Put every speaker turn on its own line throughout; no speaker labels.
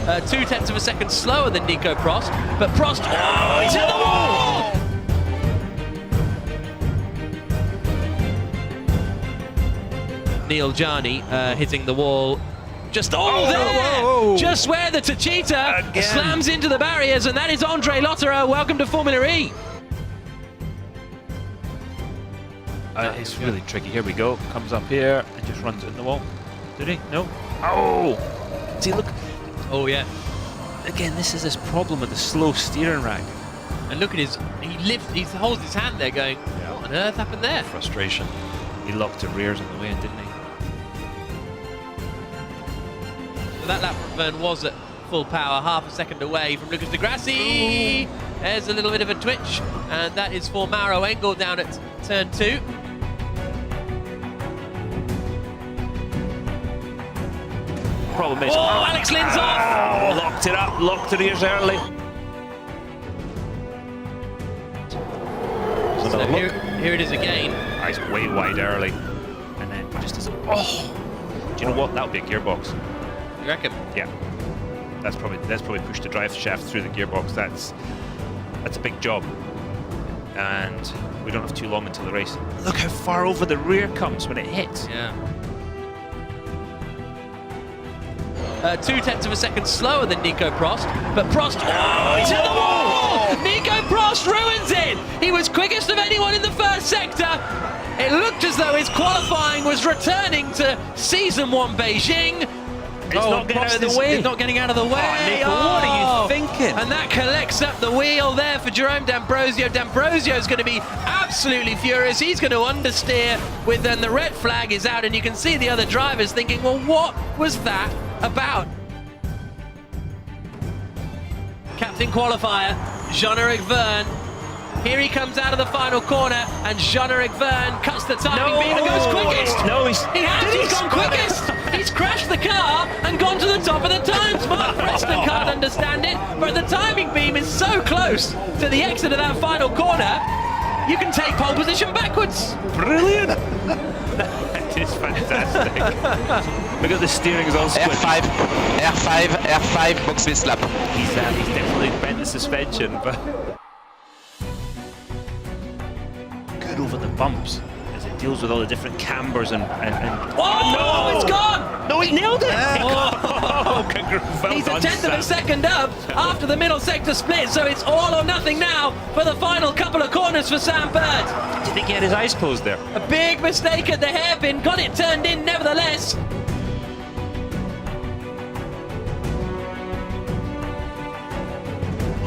2/10 of a second slower than Nico Prost, but Prost, he's hit the wall! Neil Jani hitting the wall just there, just where the Tachita slams into the barriers, and that is Andre Lotterer. Welcome to Formula E.
It's really tricky. Here we go. Comes up here and just runs in the wall. Did he? No. Oh! See, look.
Oh yeah.
Again, this is this problem with the slow steering rack.
And look at he holds his hand there, going, "What on earth happened there?"
Frustration. He locked the rears on the way in, didn't he?
That lap from Verne was at full power, half a second away from Lucas de Grassi. There's a little bit of a twitch, and that is for Mauro Engel down at turn 2.
Problem is,
Alex Lynn's off!
Locked it up, locked the rears early.
So here it is again.
It's way wide early, and then just as do you know what? That'll be a gearbox.
You reckon?
Yeah, that's probably pushed the drive shaft through the gearbox. That's a big job, and we don't have too long until the race. Look how far over the rear comes when it hits.
Yeah. 2/10 of a second slower than Nico Prost, but Prost, he's hit the wall! Nico Prost ruins it! He was quickest of anyone in the first sector. It looked as though his qualifying was returning to Season 1 Beijing.
It's not getting out of the way.
It's not getting out of the way.
Nico, what are you thinking?
And that collects up the wheel there for Jerome D'Ambrosio. D'Ambrosio is going to be absolutely furious. He's going to understeer with then the red flag is out, and you can see the other drivers thinking, well, what was that about? Captain qualifier, Jean-Eric Verne. Here he comes out of the final corner, and Jean-Eric Verne cuts the timing beam and goes quickest.
No,
he's gone quickest. He's crashed the car and gone to the top of the times. Mark Preston can't understand it, but the timing beam is so close to the exit of that final corner, you can take pole position backwards.
Brilliant. That is fantastic. Look at the steering is all squished.
R5, box with slap.
He's definitely bent the suspension, but good over the bumps as it deals with all the different cambers and
Oh, no, it's gone!
No, he nailed it!
Oh,
well
he's a
done,
10th of a second up after the middle sector split, so it's all or nothing now for the final couple of corners for Sam Bird.
Do you think he had his eyes closed there?
A big mistake at the hairpin, got it turned in nevertheless.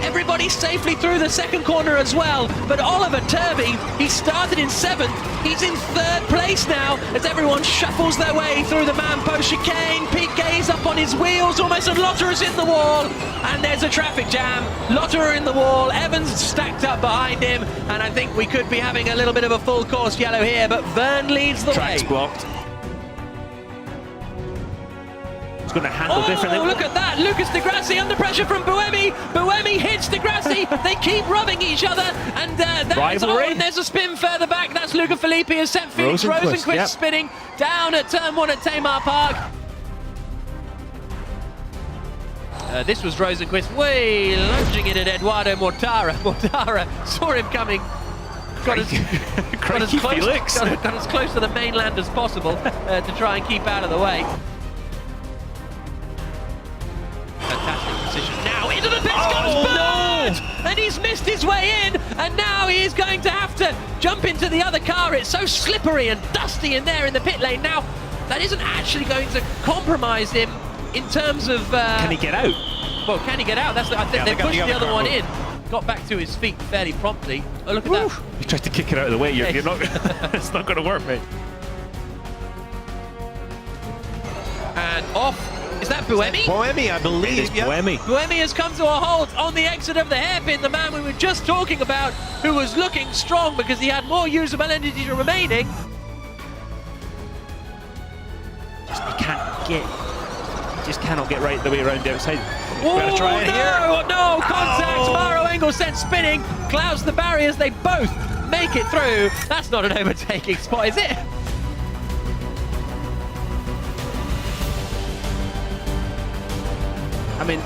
Everybody safely through the second corner as well, but Oliver Turvey, he started in 7th, he's in 3rd place now as everyone shuffles their way through the man post chicane. Pete Gay's up on his wheels almost, and Lotterer's hit the wall, and there's a traffic jam. Lotterer in the wall, Evans stacked up behind him, and I think we could be having a little bit of a full course yellow here, but Verne leads the
Track's
way.
blocked. It's going to handle differently.
Look at that! Lucas de Grassi under pressure from Buemi. Buemi hits de Grassi. They keep rubbing each other, and and there's a spin further back. That's Luca Filippi as set Felix Rosenquist spinning down at turn 1 at Tamar Park. This was Rosenquist way lunging it at Eduardo Mortara. Mortara saw him coming. Got as close to the mainland as possible to try and keep out of the way. Fantastic decision. Now into the pits comes Bird! And he's missed his way in, and now he is going to have to jump into the other car. It's so slippery and dusty in there in the pit lane. Now, that isn't actually going to compromise him in terms of...
can he get out?
Well, can he get out? I think they pushed the other one in. Got back to his feet fairly promptly. Oh, look at that.
He tried to kick it out of the way. You're not, it's not going to work, mate.
And off. Is that Buemi?
Buemi, I believe.
It is Buemi.
Buemi has come to a halt on the exit of the hairpin. The man we were just talking about, who was looking strong because he had more usable energy remaining.
Just cannot get right the way around the outside.
Oh,
try it here.
No, contact. Mauro Engel sent spinning, clouds the barriers. They both make it through. That's not an overtaking spot, is it?
I mean,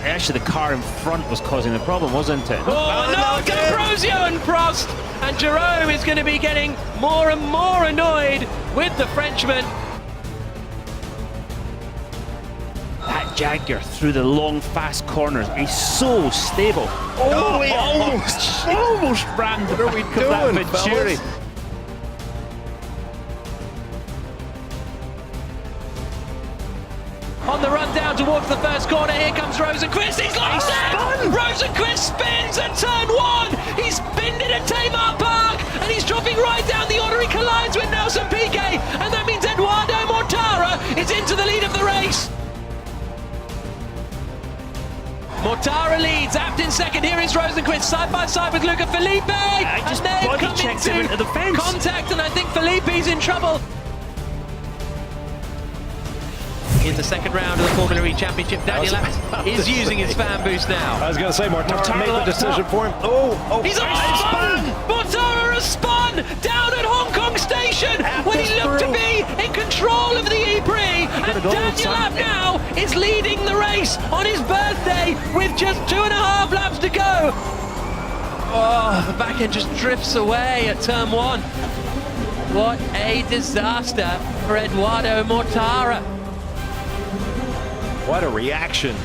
actually the car in front was causing the problem, wasn't it?
Oh no, D'Ambrosio and Prost! And Jerome is going to be getting more and more annoyed with the Frenchman.
That Jaguar through the long, fast corners is so stable. Oh, he almost ran the back of that Venturi.
On the run down towards the first corner, here comes Rosenqvist, he's lost it! Rosenqvist spins at turn one! He's spinned it at Tamar Park, and he's dropping right down the order, he collides with Nelson Piquet, and that means Eduardo Mortara is into the lead of the race. Mortara leads, Abt in second, here is Rosenqvist, side by side with Luca Felipe!
I just body checked him into the fence.
Contact, and I think Felipe's in trouble. In the second round of the Formula E Championship, Daniel Abt is using his fan boost now.
I was going to say, Mortara made the decision for him.
He's spun! Mortara has spun down at Hong Kong Station when he looked to be in control of the E-Prix. And Daniel Abt now is leading the race on his birthday with just 2.5 laps to go. Oh, the back end just drifts away at turn one. What a disaster for Eduardo Mortara.
What a reaction